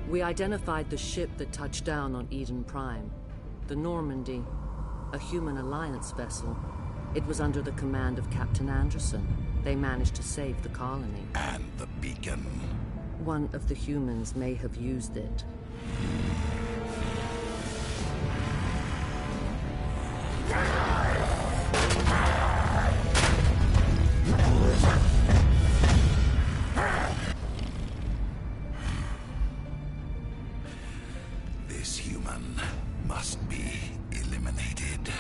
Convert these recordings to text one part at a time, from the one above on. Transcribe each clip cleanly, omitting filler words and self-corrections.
We identified the ship that touched down on Eden Prime. The Normandy. A human alliance vessel. It was under the command of Captain Anderson. They managed to save the colony. And the beacon. One of the humans may have used it. This human must be eliminated.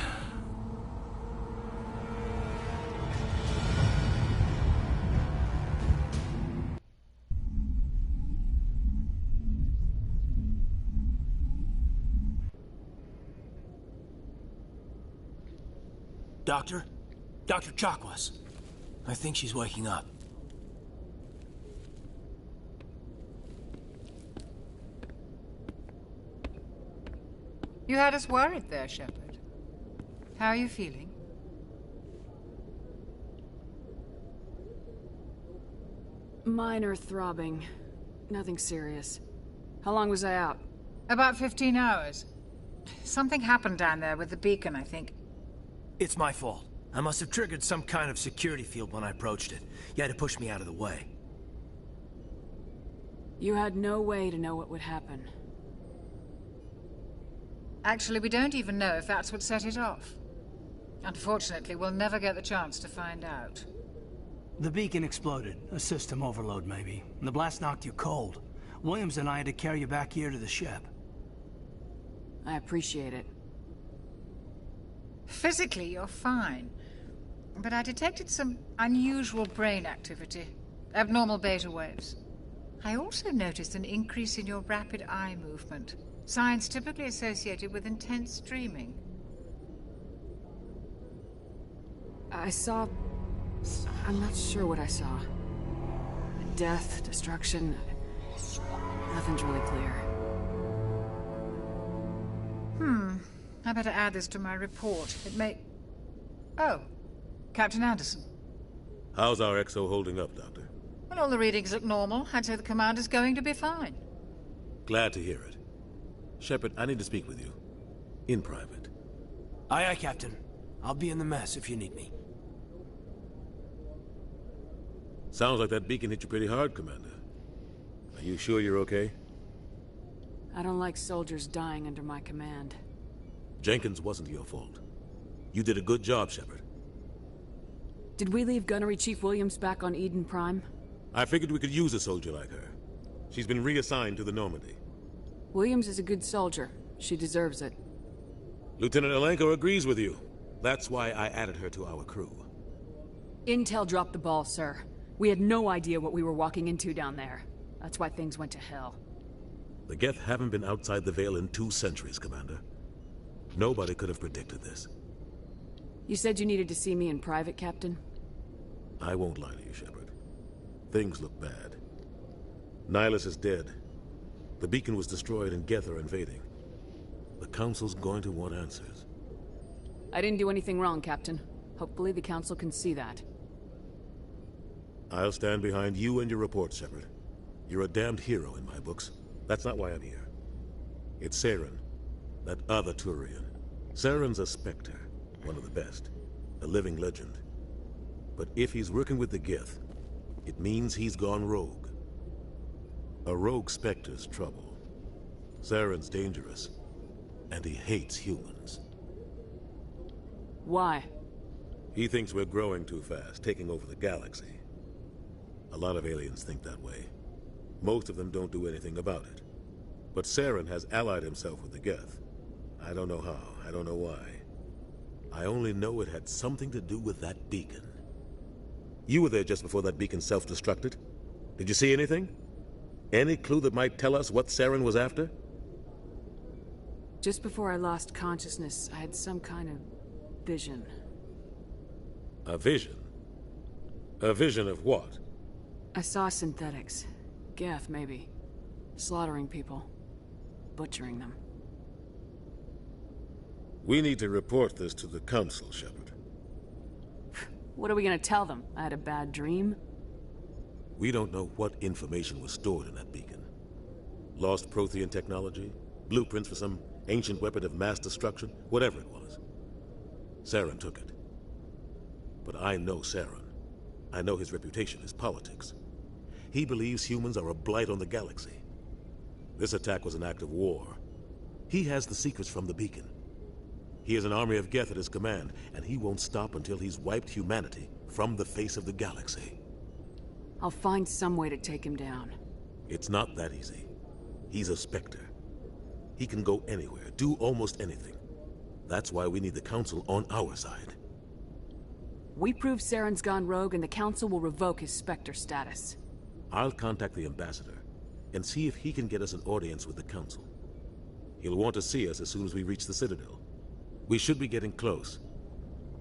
Doctor? Dr. Chakwas. I think she's waking up. You had us worried there, Shepard. How are you feeling? Minor throbbing. Nothing serious. How long was I out? About 15 hours. Something happened down there with the beacon, I think. It's my fault. I must have triggered some kind of security field when I approached it. You had to push me out of the way. You had no way to know what would happen. Actually, we don't even know if that's what set it off. Unfortunately, we'll never get the chance to find out. The beacon exploded. A system overload, maybe. And the blast knocked you cold. Williams and I had to carry you back here to the ship. I appreciate it. Physically, you're fine. But I detected some unusual brain activity. Abnormal beta waves. I also noticed an increase in your rapid eye movement. Signs typically associated with intense dreaming. I saw... I'm not sure what I saw. Death, destruction... Nothing's really clear. I better add this to my report. It may... Oh, Captain Anderson. How's our XO holding up, Doctor? Well, all the readings look normal. I'd say the commander's going to be fine. Glad to hear it. Shepard, I need to speak with you. In private. Aye, aye, Captain. I'll be in the mess if you need me. Sounds like that beacon hit you pretty hard, Commander. Are you sure you're okay? I don't like soldiers dying under my command. Jenkins wasn't your fault. You did a good job, Shepard. Did we leave Gunnery Chief Williams back on Eden Prime? I figured we could use a soldier like her. She's been reassigned to the Normandy. Williams is a good soldier. She deserves it. Lieutenant Alenko agrees with you. That's why I added her to our crew. Intel dropped the ball, sir. We had no idea what we were walking into down there. That's why things went to hell. The Geth haven't been outside the Veil in 2 centuries, Commander. Nobody could have predicted this. You said you needed to see me in private, Captain? I won't lie to you, Shepard. Things look bad. Nihilus is dead. The beacon was destroyed and Geth are invading. The Council's going to want answers. I didn't do anything wrong, Captain. Hopefully the Council can see that. I'll stand behind you and your report, Shepard. You're a damned hero in my books. That's not why I'm here. It's Saren, that other Turian. Saren's a Spectre, one of the best. A living legend. But if he's working with the Geth, it means he's gone rogue. A rogue Spectre's trouble. Saren's dangerous, and he hates humans. Why? He thinks we're growing too fast, taking over the galaxy. A lot of aliens think that way. Most of them don't do anything about it. But Saren has allied himself with the Geth. I don't know how, I don't know why. I only know it had something to do with that beacon. You were there just before that beacon self-destructed. Did you see anything? Any clue that might tell us what Saren was after? Just before I lost consciousness, I had some kind of vision. A vision? A vision of what? I saw synthetics. Geth, maybe. Slaughtering people. Butchering them. We need to report this to the Council, Shepard. What are we gonna tell them? I had a bad dream? We don't know what information was stored in that beacon. Lost Prothean technology? Blueprints for some ancient weapon of mass destruction? Whatever it was. Saren took it. But I know Saren. I know his reputation is politics. He believes humans are a blight on the galaxy. This attack was an act of war. He has the secrets from the beacon. He has an army of Geth at his command, and he won't stop until he's wiped humanity from the face of the galaxy. I'll find some way to take him down. It's not that easy. He's a Spectre. He can go anywhere, do almost anything. That's why we need the Council on our side. We prove Saren's gone rogue and the Council will revoke his Spectre status. I'll contact the Ambassador and see if he can get us an audience with the Council. He'll want to see us as soon as we reach the Citadel. We should be getting close.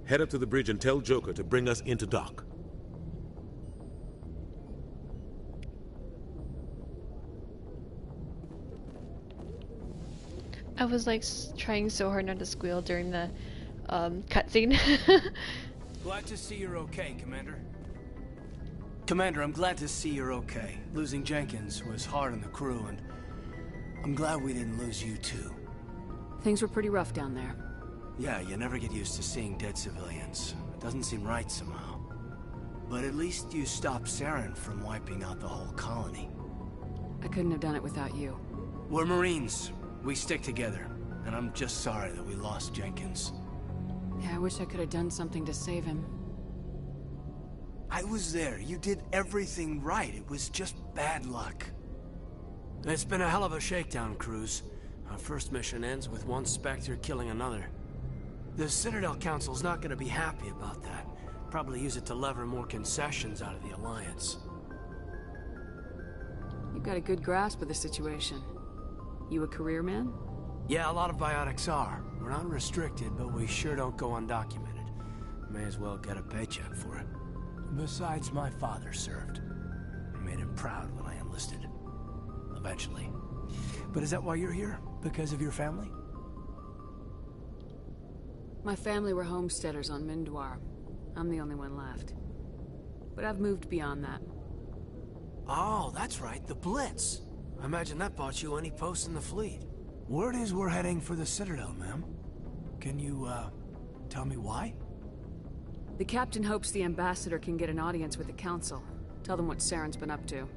Head up to the bridge and tell Joker to bring us into dock. I was like trying so hard not to squeal during the cutscene. Glad to see you're okay, Commander. Commander, I'm glad to see you're okay. Losing Jenkins was hard on the crew, and I'm glad we didn't lose you too. Things were pretty rough down there. Yeah, you never get used to seeing dead civilians. It doesn't seem right somehow. But at least you stopped Saren from wiping out the whole colony. I couldn't have done it without you. We're Marines. We stick together. And I'm just sorry that we lost Jenkins. Yeah, I wish I could have done something to save him. I was there. You did everything right. It was just bad luck. It's been a hell of a shakedown, Cruz. Our first mission ends with one Spectre killing another. The Citadel Council's not going to be happy about that. Probably use it to lever more concessions out of the Alliance. You've got a good grasp of the situation. You a career man? Yeah, a lot of biotics are. We're not restricted, but we sure don't go undocumented. May as well get a paycheck for it. Besides, my father served. I made him proud when I enlisted. Eventually. But is that why you're here? Because of your family? My family were homesteaders on Mindwar. I'm the only one left. But I've moved beyond that. Oh, that's right, the Blitz. I imagine that bought you any post in the fleet. Word is we're heading for the Citadel, ma'am. Can you, tell me why? The captain hopes the ambassador can get an audience with the council. Tell them what Saren's been up to.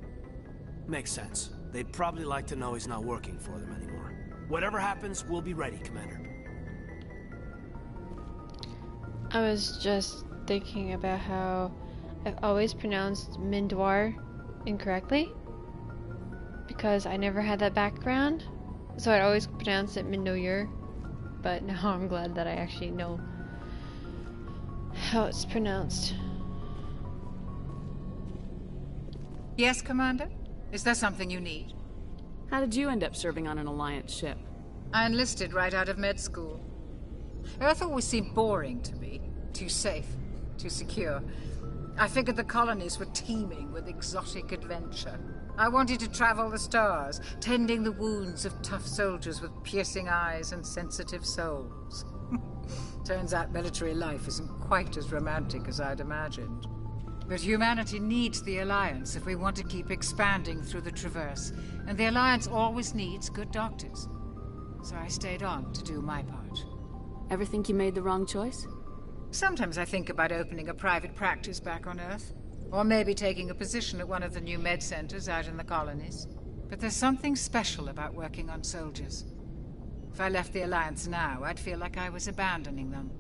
Makes sense. They'd probably like to know he's not working for them anymore. Whatever happens, we'll be ready, Commander. I was just thinking about how I've always pronounced Mindwar incorrectly. Because I never had that background. So I'd always pronounced it Mindoyur. But now I'm glad that I actually know how it's pronounced. Yes, Commander? Is there something you need? How did you end up serving on an Alliance ship? I enlisted right out of med school. Earth always seemed boring to me. Too safe, too secure. I figured the colonies were teeming with exotic adventure. I wanted to travel the stars, tending the wounds of tough soldiers with piercing eyes and sensitive souls. Turns out military life isn't quite as romantic as I'd imagined. But humanity needs the Alliance if we want to keep expanding through the Traverse, and the Alliance always needs good doctors. So I stayed on to do my part. Ever think you made the wrong choice? Sometimes I think about opening a private practice back on Earth. Or maybe taking a position at one of the new med centers out in the colonies. But there's something special about working on soldiers. If I left the Alliance now, I'd feel like I was abandoning them.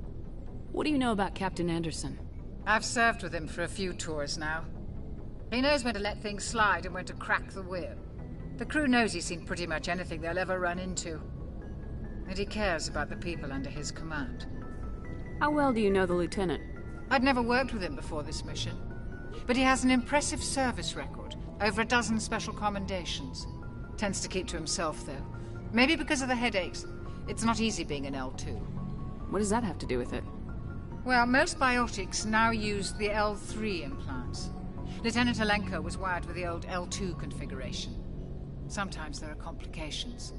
What do you know about Captain Anderson? I've served with him for a few tours now. He knows when to let things slide and when to crack the whip. The crew knows he's seen pretty much anything they'll ever run into. And he cares about the people under his command. How well do you know the Lieutenant? I'd never worked with him before this mission. But he has an impressive service record. Over a dozen special commendations. Tends to keep to himself, though. Maybe because of the headaches. It's not easy being an L2. What does that have to do with it? Well, most biotics now use the L3 implants. Lieutenant Alenko was wired with the old L2 configuration. Sometimes there are complications.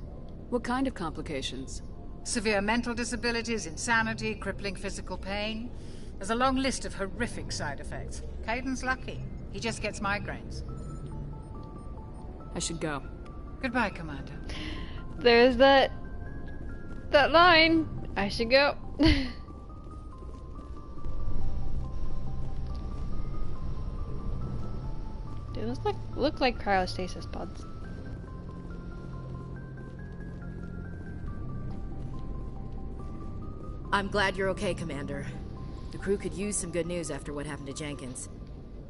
What kind of complications? Severe mental disabilities, insanity, crippling physical pain. There's a long list of horrific side effects. Caden's lucky. He just gets migraines. I should go. Goodbye, Commander. There's that line. I should go. Dude, those look like cryostasis pods. I'm glad you're okay, Commander. The crew could use some good news after what happened to Jenkins.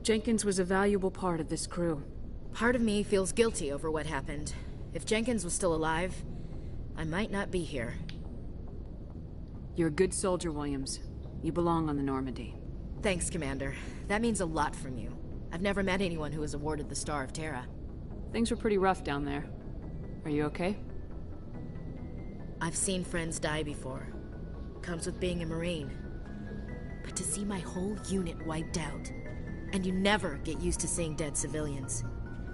Jenkins was a valuable part of this crew. Part of me feels guilty over what happened. If Jenkins was still alive, I might not be here. You're a good soldier, Williams. You belong on the Normandy. Thanks, Commander. That means a lot from you. I've never met anyone who was awarded the Star of Terra. Things were pretty rough down there. Are you okay? I've seen friends die before. Comes with being a Marine. But to see my whole unit wiped out, and you never get used to seeing dead civilians.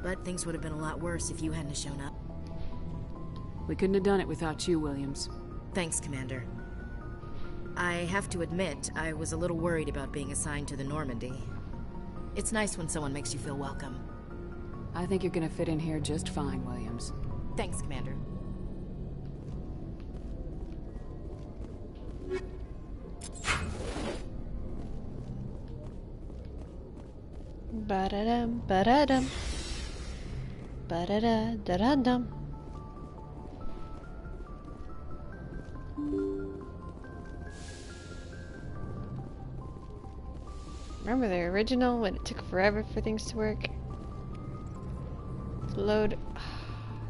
But things would have been a lot worse if you hadn't shown up. We couldn't have done it without you, Williams. Thanks, Commander. I have to admit, I was a little worried about being assigned to the Normandy. It's nice when someone makes you feel welcome. I think you're gonna fit in here just fine, Williams. Thanks, Commander. Ba-da-dum, ba-da-dum. Ba-da-da-da-da-dum. Remember the original when it took forever for things to work? Load.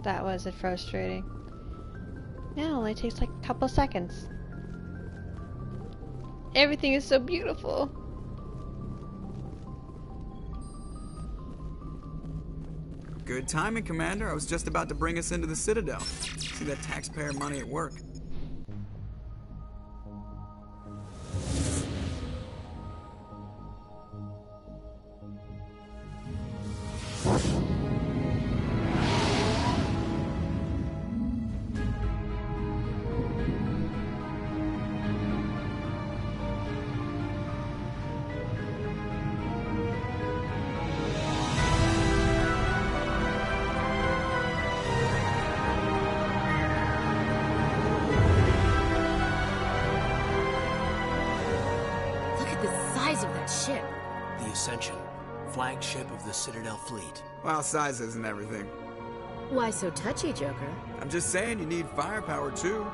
That was frustrating. Now it only takes like a couple seconds. Everything is so beautiful. Good timing, Commander. I was just about to bring us into the Citadel. See that taxpayer money at work. Ship. The Ascension, flagship of the Citadel fleet. Well, size isn't everything. Why so touchy, Joker? I'm just saying you need firepower, too.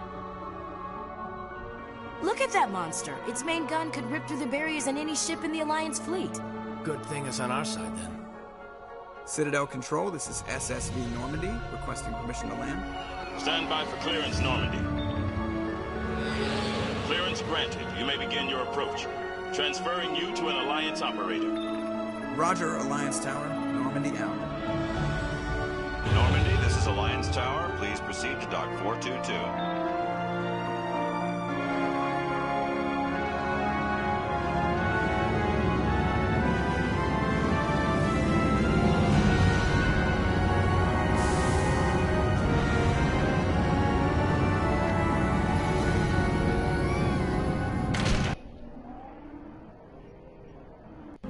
Look at that monster. Its main gun could rip through the barriers in any ship in the Alliance fleet. Good thing it's on our side, then. Citadel Control, this is SSV Normandy, requesting permission to land. Stand by for clearance, Normandy. Clearance granted. You may begin your approach. Transferring you to an Alliance operator. Roger, Alliance Tower. Normandy out. Normandy, this is Alliance Tower. Please proceed to Dock 422.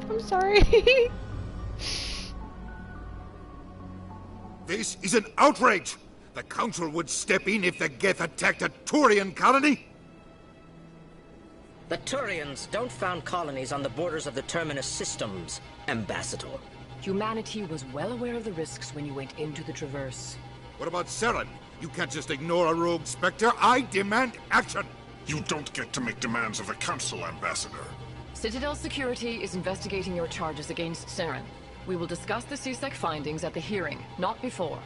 I'm sorry. This is an outrage! The Council would step in if the Geth attacked a Turian colony? The Turians don't found colonies on the borders of the Terminus systems, Ambassador. Humanity was well aware of the risks when you went into the Traverse. What about Saren? You can't just ignore a rogue Spectre. I demand action! You don't get to make demands of the Council, Ambassador. Citadel Security is investigating your charges against Saren. We will discuss the CSEC findings at the hearing, not before.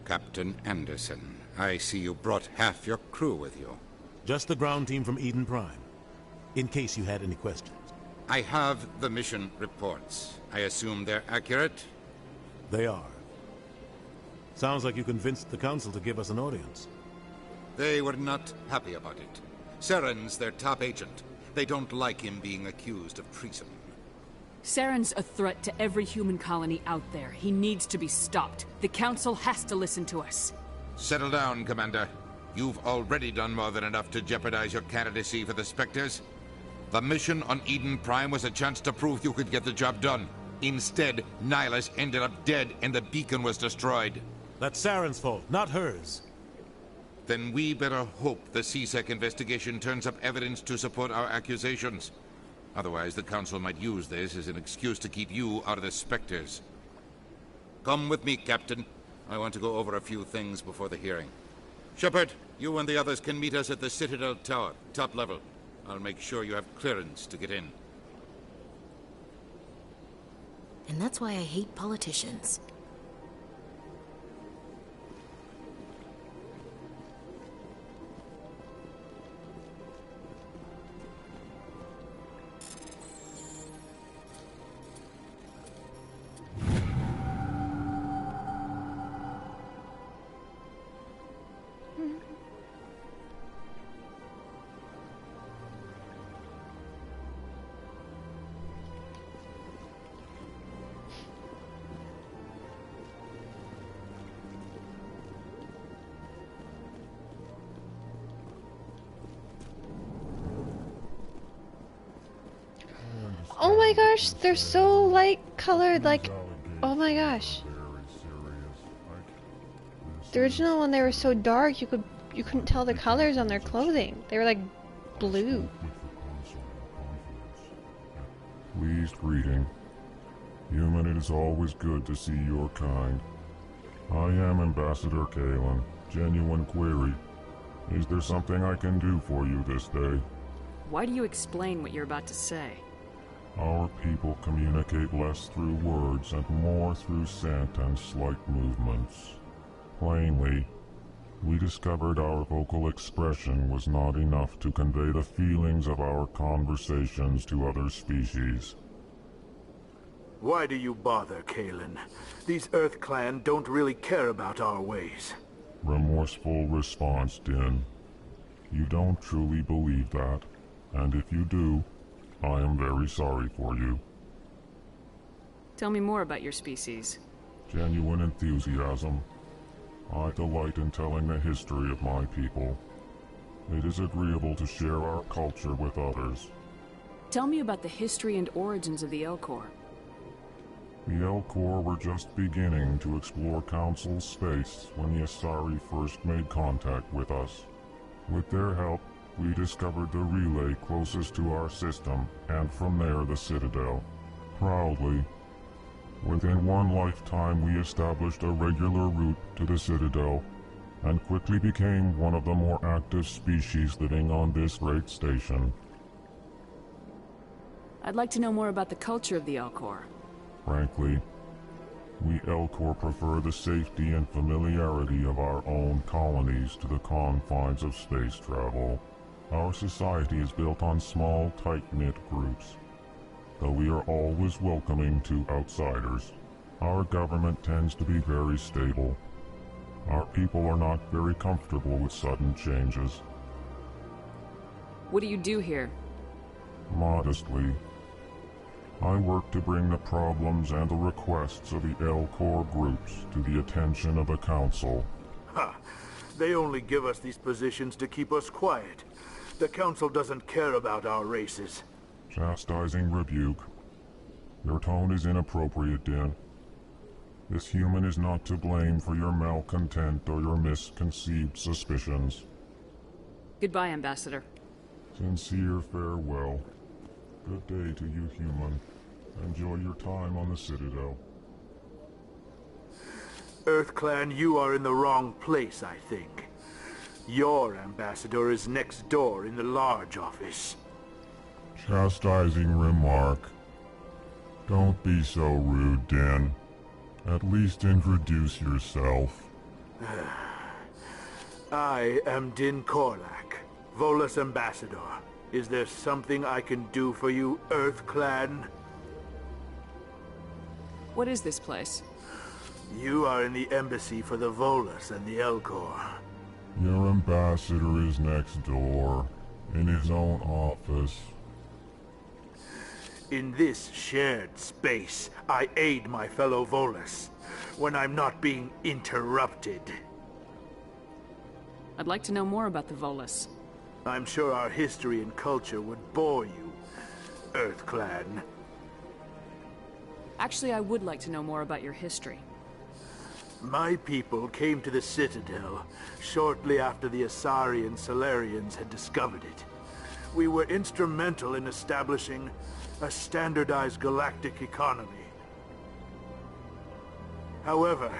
Captain Anderson, I see you brought half your crew with you. Just the ground team from Eden Prime, in case you had any questions. I have the mission reports. I assume they're accurate? They are. Sounds like you convinced the Council to give us an audience. They were not happy about it. Saren's their top agent. They don't like him being accused of treason. Saren's a threat to every human colony out there. He needs to be stopped. The Council has to listen to us. Settle down, Commander. You've already done more than enough to jeopardize your candidacy for the Spectres. The mission on Eden Prime was a chance to prove you could get the job done. Instead, Nihilus ended up dead and the beacon was destroyed. That's Saren's fault, not hers. Then we better hope the CSEC investigation turns up evidence to support our accusations. Otherwise, the Council might use this as an excuse to keep you out of the Spectres. Come with me, Captain. I want to go over a few things before the hearing. Shepard, you and the others can meet us at the Citadel Tower, top level. I'll make sure you have clearance to get in. And that's why I hate politicians. Oh my gosh, they're so light colored, like, oh my gosh. The original one, they were so dark you couldn't tell the colors on their clothing. They were like blue. Pleased greeting. Human, it is always good to see your kind. I am Ambassador Kalen. Genuine query. Is there something I can do for you this day? Why do you explain what you're about to say? Our people communicate less through words and more through scent and slight movements. Plainly, we discovered our vocal expression was not enough to convey the feelings of our conversations to other species. Why do you bother, Kalen? These Earth Clan don't really care about our ways. Remorseful response, Din. You don't truly believe that, and if you do, I am very sorry for you. Tell me more about your species. Genuine enthusiasm. I delight in telling the history of my people. It is agreeable to share our culture with others. Tell me about the history and origins of the Elcor. The Elcor were just beginning to explore Council space when the Asari first made contact with us. With their help, we discovered the relay closest to our system, and from there the Citadel. Proudly, within one lifetime we established a regular route to the Citadel, and quickly became one of the more active species living on this great station. I'd like to know more about the culture of the Elcor. Frankly, we Elcor prefer the safety and familiarity of our own colonies to the confines of space travel. Our society is built on small, tight-knit groups. Though we are always welcoming to outsiders, our government tends to be very stable. Our people are not very comfortable with sudden changes. What do you do here? Modestly, I work to bring the problems and the requests of the Elcor groups to the attention of the Council. Ha! They only give us these positions to keep us quiet. The Council doesn't care about our races. Chastising rebuke. Your tone is inappropriate, Din. This human is not to blame for your malcontent or your misconceived suspicions. Goodbye, Ambassador. Sincere farewell. Good day to you, human. Enjoy your time on the Citadel. Earth Clan, you are in the wrong place, I think. Your ambassador is next door in the large office. Chastising remark. Don't be so rude, Din. At least introduce yourself. I am Din Korlak, Volus ambassador. Is there something I can do for you, Earth Clan? What is this place? You are in the embassy for the Volus and the Elcor. Your ambassador is next door, in his own office. In this shared space, I aid my fellow Volus, when I'm not being interrupted. I'd like to know more about the Volus. I'm sure our history and culture would bore you, Earth Clan. Actually, I would like to know more about your history. My people came to the Citadel shortly after the Asari and Salarians had discovered it. We were instrumental in establishing a standardized galactic economy. However,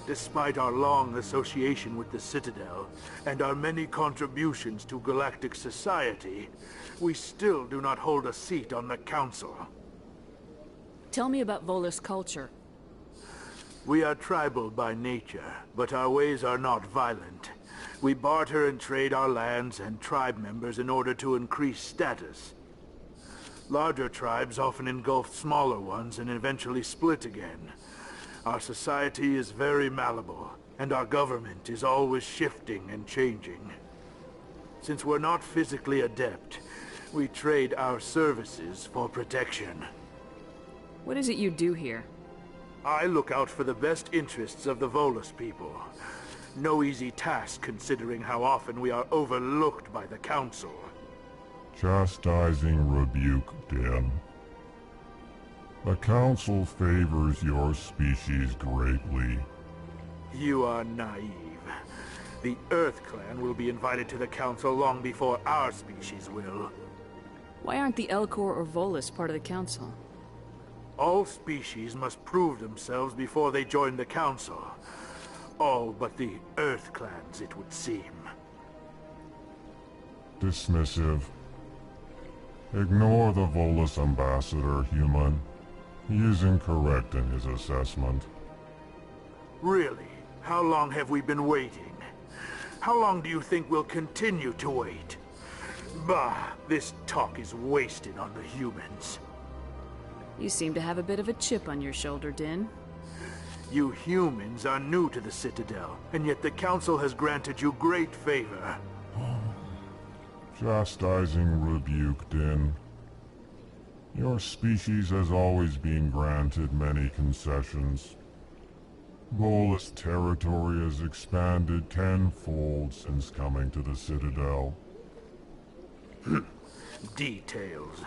despite our long association with the Citadel and our many contributions to galactic society, we still do not hold a seat on the Council. Tell me about Volus culture. We are tribal by nature, but our ways are not violent. We barter and trade our lands and tribe members in order to increase status. Larger tribes often engulf smaller ones and eventually split again. Our society is very malleable, and our government is always shifting and changing. Since we're not physically adept, we trade our services for protection. What is it you do here? I look out for the best interests of the Volus people. No easy task considering how often we are overlooked by the Council. Chastising rebuke, Den. The Council favors your species greatly. You are naive. The Earth Clan will be invited to the Council long before our species will. Why aren't the Elcor or Volus part of the Council? All species must prove themselves before they join the Council. All but the Earth Clans, it would seem. Dismissive. Ignore the Volus ambassador, human. He is incorrect in his assessment. Really? How long have we been waiting? How long do you think we'll continue to wait? Bah, this talk is wasted on the humans. You seem to have a bit of a chip on your shoulder, Din. You humans are new to the Citadel, and yet the Council has granted you great favor. Chastising rebuke, Din. Your species has always been granted many concessions. Volus territory has expanded tenfold since coming to the Citadel. Details.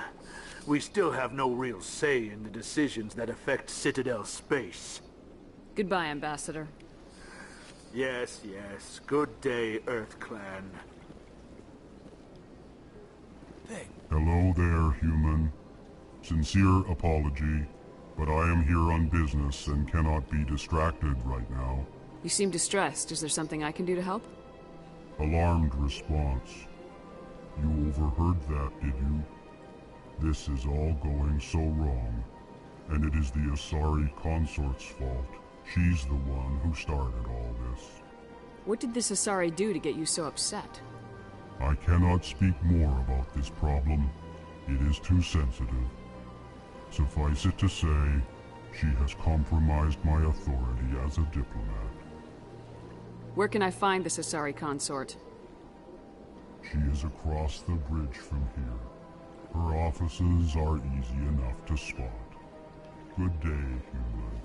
We still have no real say in the decisions that affect Citadel space. Goodbye, Ambassador. Yes, yes. Good day, Earth Clan. Hello there, human. Sincere apology, but I am here on business and cannot be distracted right now. You seem distressed. Is there something I can do to help? Alarmed response. You overheard that, did you? This is all going so wrong, and it is the Asari consort's fault. She's the one who started all this. What did this Asari do to get you so upset? I cannot speak more about this problem. It is too sensitive. Suffice it to say, she has compromised my authority as a diplomat. Where can I find this Asari consort? She is across the bridge from here. Her offices are easy enough to spot. Good day, human.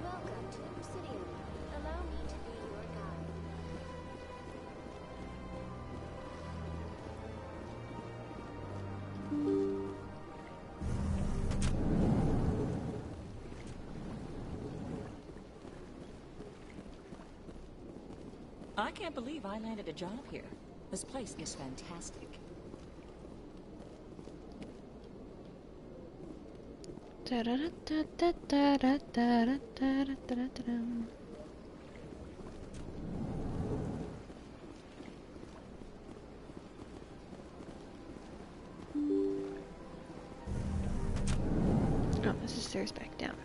Welcome to the Citadel. Allow me to be your guide. I can't believe I landed a job here. This place is fantastic. Oh, this is stairs back down.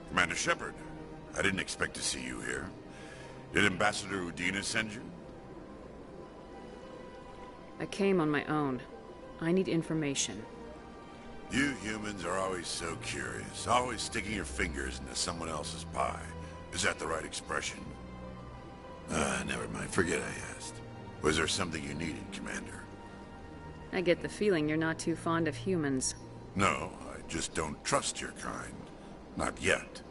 Commander Shepard, I didn't expect to see you here. Did Ambassador Udina send you? I came on my own. I need information. You humans are always so curious, always sticking your fingers into someone else's pie. Is that the right expression? Never mind. Forget I asked. Was there something you needed, Commander? I get the feeling you're not too fond of humans. No, I just don't trust your kind. Not yet.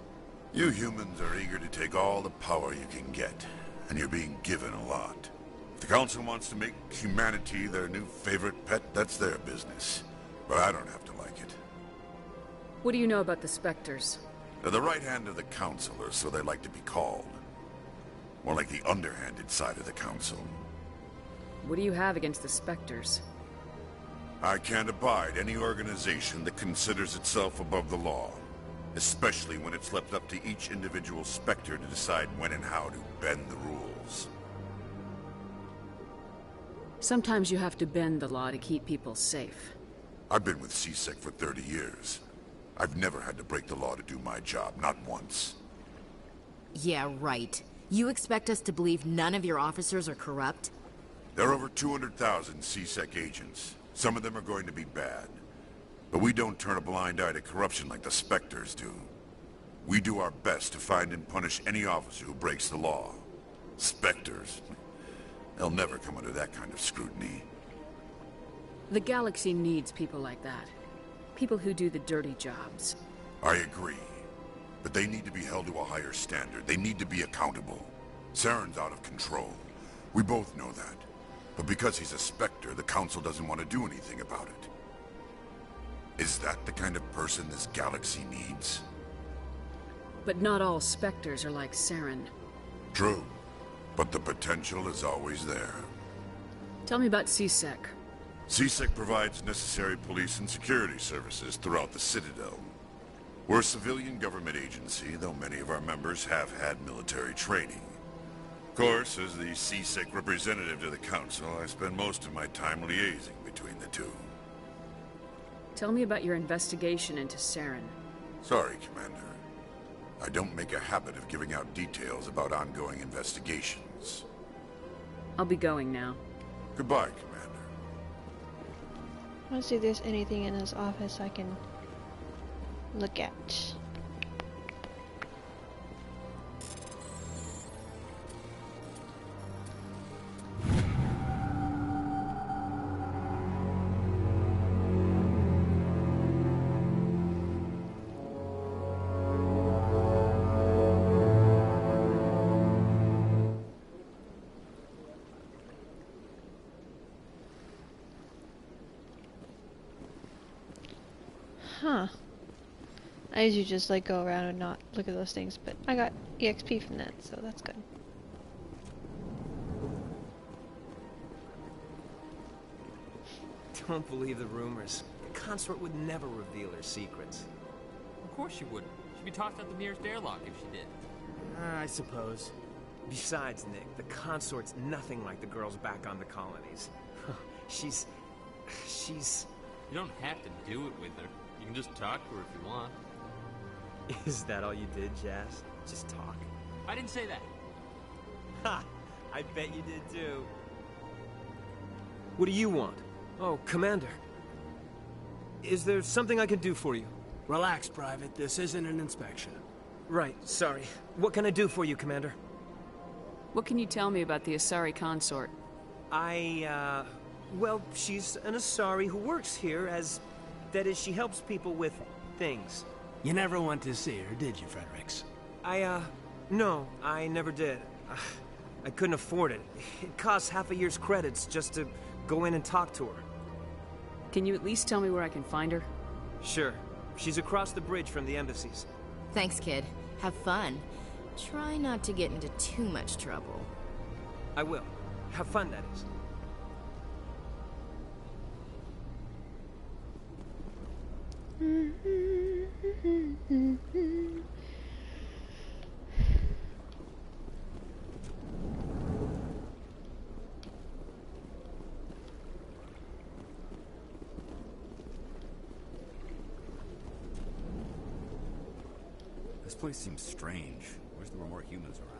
You humans are eager to take all the power you can get, and you're being given a lot. If the Council wants to make humanity their new favorite pet, that's their business. But I don't have to like it. What do you know about the Spectres? They're the right hand of the Council, or so they like to be called. More like the underhanded side of the Council. What do you have against the Spectres? I can't abide any organization that considers itself above the law. Especially when it's left up to each individual Spectre to decide when and how to bend the rules. Sometimes you have to bend the law to keep people safe. I've been with CSEC for 30 years. I've never had to break the law to do my job, not once. Yeah, right. You expect us to believe none of your officers are corrupt? There are over 200,000 CSEC agents. Some of them are going to be bad. But we don't turn a blind eye to corruption like the Spectres do. We do our best to find and punish any officer who breaks the law. Spectres, they'll never come under that kind of scrutiny. The galaxy needs people like that. People who do the dirty jobs. I agree. But they need to be held to a higher standard. They need to be accountable. Saren's out of control. We both know that. But because he's a Spectre, the Council doesn't want to do anything about it. Is that the kind of person this galaxy needs? But not all Spectres are like Saren. True. But the potential is always there. Tell me about CSEC. CSEC provides necessary police and security services throughout the Citadel. We're a civilian government agency, though many of our members have had military training. Of course, as the CSEC representative to the Council, I spend most of my time liaising between the two. Tell me about your investigation into Saren. Sorry, Commander. I don't make a habit of giving out details about ongoing investigations. I'll be going now. Goodbye, Commander. I want to see if there's anything in his office I can look at. Huh. I usually just like go around and not look at those things, but I got EXP from that, so that's good. Don't believe the rumors. The consort would never reveal her secrets. Of course she wouldn't. She'd be tossed out the nearest airlock if she did. I suppose. Besides, Nick, the consort's nothing like the girls back on the colonies. She's... You don't have to do it with her. You can just talk to her if you want. Is that all you did, Jazz? Just talk? I didn't say that. Ha! I bet you did too. What do you want? Oh, Commander. Is there something I can do for you? Relax, Private. This isn't an inspection. Right, sorry. What can I do for you, Commander? What can you tell me about the Asari consort? Well, she's an Asari who works here as... That is, she helps people with things. You never went to see her, did you, Fredericks? No, I never did. I couldn't afford it. It costs half a year's credits just to go in and talk to her. Can you at least tell me where I can find her? Sure. She's across the bridge from the embassies. Thanks, kid. Have fun. Try not to get into too much trouble. I will. Have fun, that is. This place seems strange. Wish there were more humans around.